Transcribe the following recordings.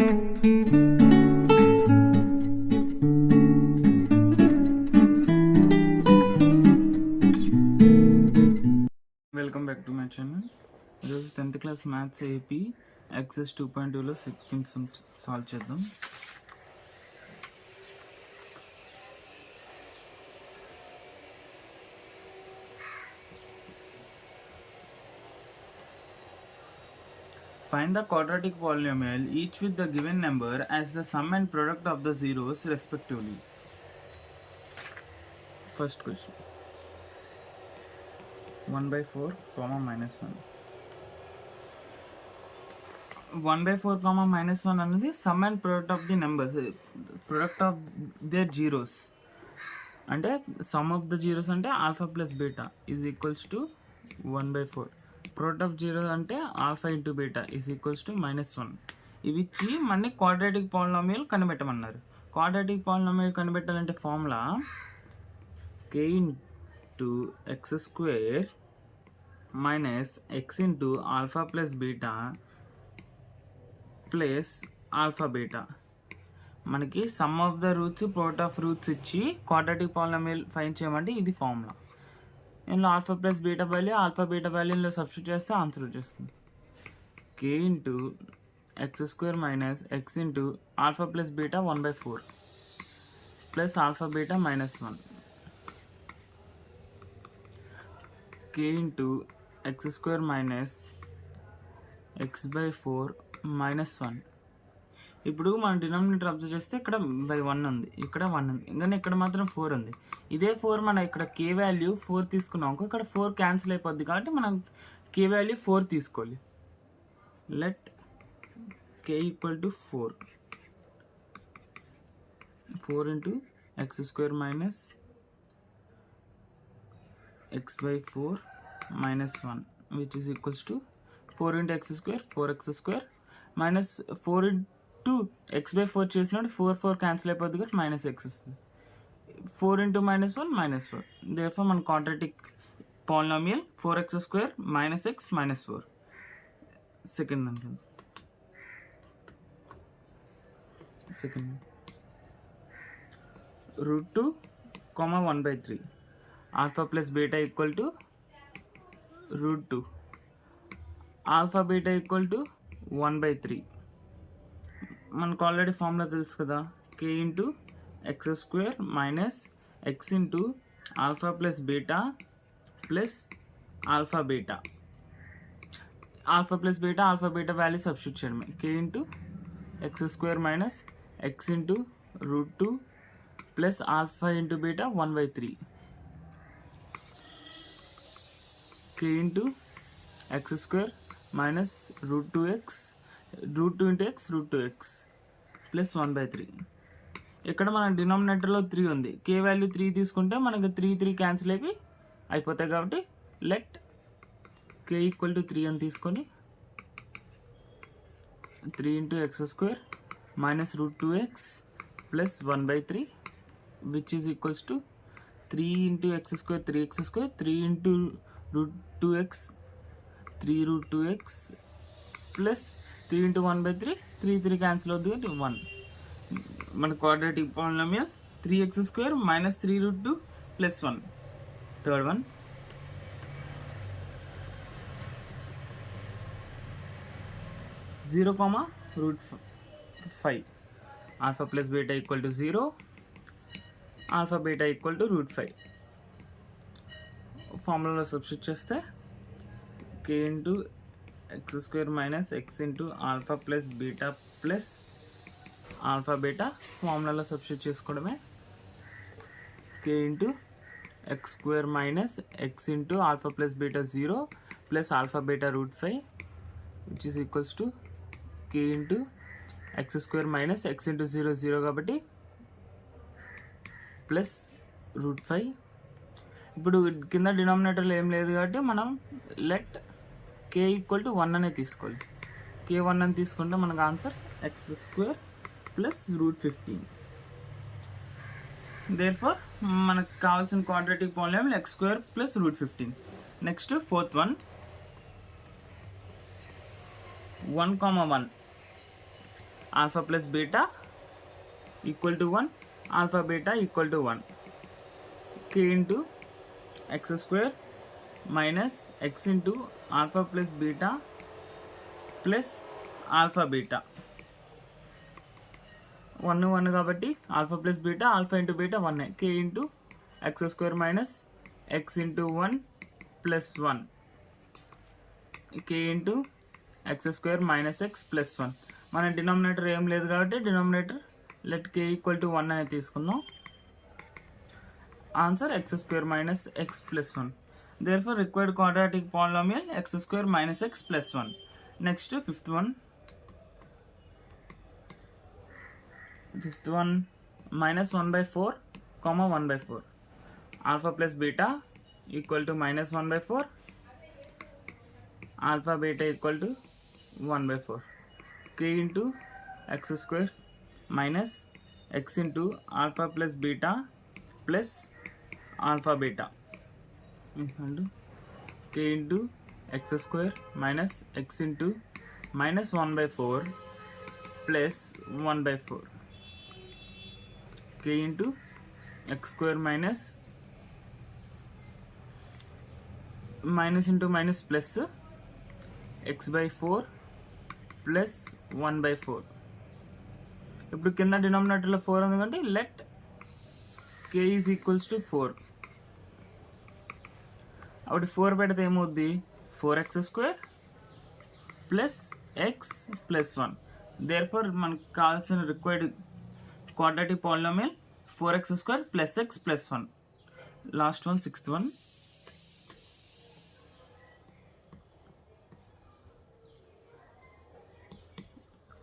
Welcome back to my channel. ఈరోజు 10th class maths AP exercise 2.2లో second sum solve చేద్దాం. Find the quadratic polynomial each with the given number as the sum and product of the zeros respectively. First question. 1/4, minus 1. 1/4, minus 1 అనేది sum and product of the numbers, product of their zeros. అంటే sum of the zeros అంటే alpha plus beta is equals to 1/4. Product of zero అంటే alpha into beta is equals to -1. ఇవి ఇచ్చి మళ్ళీ quadratic polynomial కనిపెట్టమన్నారు. Quadratic polynomial కనిపెట్టాలంటే formula k into x square minus x into alpha plus beta plus alpha beta. మనకి sum of the roots, product of roots ఇచ్చి quadratic polynomial find చేయమంటే ఇది formula. ఇందులో alpha plus beta value, alpha beta వాల్యూలో substitute చేస్తే answer వచ్చేస్తుంది. k into x square minus x into alpha plus beta 1/4 plus alpha beta -1. k into x square minus x/4 -1. ఇప్పుడు మన denominator observe చేస్తే ఇక్కడ బై 1 ఉంది, ఇక్కడ 1 ఉంది, కానీ ఇక్కడ మాత్రం 4 ఉంది. ఇదే 4 మనం ఇక్కడ k వాల్యూ 4 తీసుకున్నాం, ఇక్కడ 4 క్యాన్సిల్ అయిపోద్ది కాబట్టి మనం k వాల్యూ 4 తీసుకోవాలి. Let k equal to 4 into x square minus x/4 -1 which is equals to 4 into x square, 4x square minus 4 into x/4 చేసినప్పుడు 4 క్యాన్సిల్ అయిపోద్ది కాబట్టి -x వస్తుంది. 4 into -1 -4. therefore మన quadratic polynomial 4x square minus x minus 4. Second అంటే second √2, 1/3 alpha plus beta equal to √2, alpha beta equal to 1/3. మనకు already formula తెలుసు కదా, k into x square minus x into alpha plus beta plus alpha beta. Alpha plus beta, alpha beta value substitute చేయడమే. k into x square minus x into √2 plus alpha into beta 1/3. k into x square minus √2x, √2 into x √2x plus 1/3. ఇక్కడ మన డినామినేటర్లో 3 ఉంది, k value 3 తీసుకుంటే మనకి 3 cancel అయిపోతాయి కాబట్టి let k equal to 3 అని తీసుకొని 3 into x square minus √2x plus 1/3 which is equals to 3 into x square 3x square, 3 into √2x 3√2x plus 3 into 1/3, 3 cancel అవుతుంది కాబట్టి 1. మన quadratic polynomial 3x square minus 3√2 plus 1. Third one 0, √5 alpha plus beta equal to 0, alpha beta equal to √5. ఫార్ములాలో substitute చేస్తే k into x square minus x into alpha plus beta plus alpha beta ఫార్ములాలో substitute చేసుకోవడమే. k into x square minus x into alpha plus beta 0 plus alpha beta √5 which is equals to k into x square minus x into 0 కాబట్టి plus √5. ఇప్పుడు కింద డినామినేటర్లో ఏం లేదు కాబట్టి మనం let k equal to 1 అనే తీసుకోవాలి. k 1 అని తీసుకుంటే మనకు answer X square plus √15. Therefore మనకు కావాల్సిన quadratic polynomial x square plus √15. Next fourth one 1, 1 alpha plus beta equal to 1, alpha beta equal to 1. k into x square minus x into alpha plus beta plus alpha beta. 1 1 కాబట్టి alpha plus beta, alpha into beta 1. k into x square minus x into 1 plus 1. k into x square minus X plus 1. మన denominator ఏం లేదు కాబట్టి denominator let k equal to 1 అనేది తీసుకుందాం. Answer X square minus X plus 1. therefore required quadratic polynomial x square minus x plus 1. next fifth one minus 1 by 4 comma 1 by 4. alpha plus beta equal to minus 1 by 4, alpha beta equal to 1 by 4. k into x square minus x into alpha plus beta plus alpha beta equal to k into x square minus x into minus 1 by 4 plus 1 by 4. k into x square minus into minus plus x by 4 plus 1 by 4. ఇప్పుడు కింద డినామినేటర్లో 4 ఉంది కాబట్టి let k is equals to 4. అప్పుడు 4 పెడితే ఏమవుద్ది, 4x square plus X plus 1. therefore మనకు కావాల్సిన required quadratic polynomial 4x square plus X plus 1. Last one sixth one.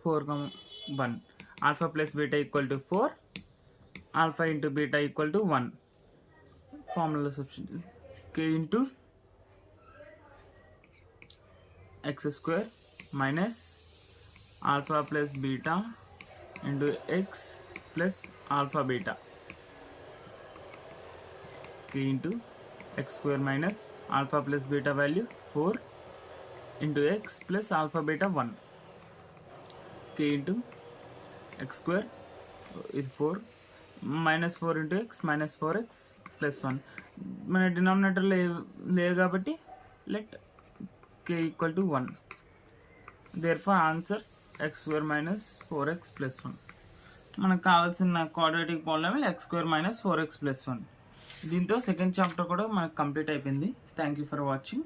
4 1 alpha plus beta equal to 4, alpha into beta equal to 1. formula substitute k into x square minus alpha plus beta into x plus alpha beta. k into x square minus alpha plus beta value 4 into x plus alpha beta 1. k into x square ఇది 4 minus 4 into x minus 4x plus 1. మన డినామినేటర్లో లేదు కాబట్టి let k equal to 1. therefore answer x square minus 4x plus 1. మనకు కావాల్సిన quadratic polynomial x square minus 4x plus 1. దీంతో second chapter కూడా మనకు complete అయిపోయింది. Thank you for watching.